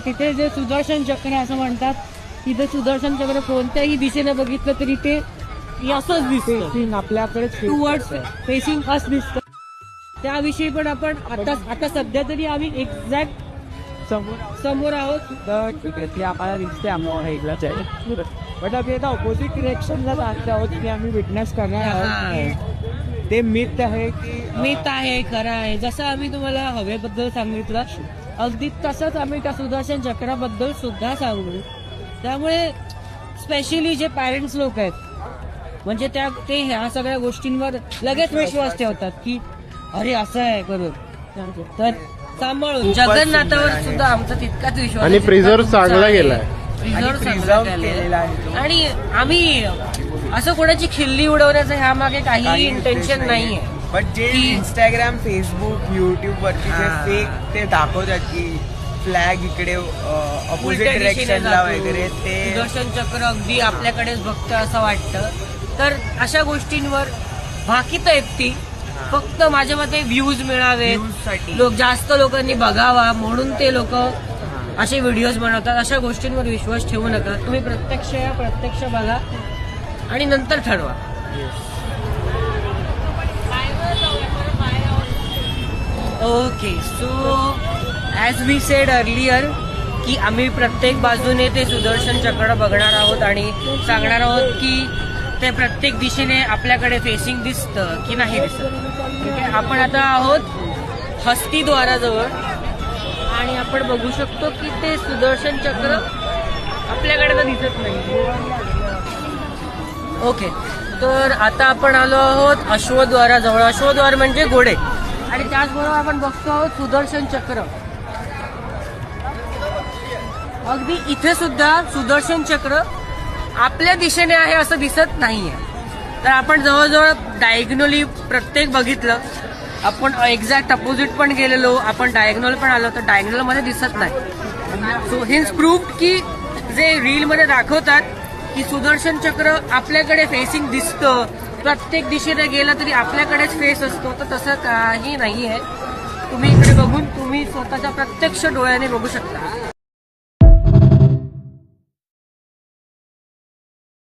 तिथे जे सुदर्शन चक्र असं म्हणतात, तिथे सुदर्शन चक्र कोणत्याही दिशेने बघितलं तरी ते असंच दिसतं आपल्याकडे, टुवर्ड्स फेसिंग असं दिसतं. त्याविषयी पण आपण आता सध्या तरी आम्ही एक्झॅक्ट समोर आहोत. तर ठीक आहे, ते आम्हाला दिसते आम्हाला ऐकलंच आहे. बट आम्ही आता ऑपोजिट डिरेक्शनला जात आहोत की आम्ही विटनेस करणार आहोत. ते मिथ आहे की मिथ आहे, खरं आहे. जसं आम्ही तुम्हाला हवेबद्दल सांगितलं, अगदी तसंच आम्ही त्या सुदर्शन चक्राबद्दल सुद्धा सांगू. त्यामुळे स्पेशली जे पॅरेंट्स लोक आहेत, म्हणजे ते ह्या सगळ्या गोष्टींवर लगेच विश्वास ठेवतात की अरे असं आहे करून, तर सांभाळून. जगन्नाथावर सुद्धा आमचा तितकाच विश्वास आणि प्रिझर्व चांगला गेलाय, प्रिझर्व केलेला आहे. आणि आम्ही असं कोणाची खिल्ली उडवण्याचं ह्या मागे काही इंटेन्शन नाहीये. बट जे इंस्टाग्राम, फेसबुक, युट्यूब वरती जे फेक ते दाखवतात की फ्लॅग इकडे अपोजिट डिरेक्शनला वगैरे, ते सुदर्शन चक्र अगदी आपल्याकडेच बघतं असं वाटतं. तर अशा गोष्टींवर भाकीत आहेत ती, फक्त माझ्या मते व्ह्यूज मिळावेत, जास्त लोकांनी बघावा म्हणून ते लोक असे व्हिडिओज बनवतात. अशा गोष्टींवर विश्वास ठेवू नका. तुम्ही प्रत्यक्ष बघा आणि नंतर ठरवा. Okay, so as we said earlier की आम्ही प्रत्येक बाजूने ते सुदर्शन चक्र बघणार आहोत आणि सांगणार आहोत की ते प्रत्येक दिशेने आपल्याकडे फेसिंग दिसतं की नाही दिसत. ठीक आहे, आपण आता आहोत हस्तिद्वाराजवळ आणि आपण बघू शकतो की ते सुदर्शन चक्र आपल्याकडे तर दिसत नाही. ओके, तर आता आपण आलो आहोत अश्वद्वाराजवळ. अश्वद्वार म्हणजे घोडे, आणि त्याचबरोबर आपण बघतो आहोत सुदर्शन चक्र. अगदी इथे सुद्धा सुदर्शन चक्र आपल्या दिशेने आहे असं दिसत नाहीये. तर आपण जवळजवळ डायग्नोली प्रत्येक बघितलं. आपण एक्झॅक्ट अपोजिट पण गेलेलो, आपण डायग्नोल पण आलो, तर डायग्नोल मध्ये दिसत नाही. सो हिन्स प्रूव्ड की जे रील मध्ये दाखवतात की सुदर्शन चक्र आपल्याकडे फेसिंग दिसतं, प्रत्येक दिशेने गेलं तरी आपल्याकडेच फेस असतो, तर तसं काही नाही आहे. तुम्ही इकडे बघून तुम्ही स्वतःच्या प्रत्यक्ष डोळ्याने बघू शकता.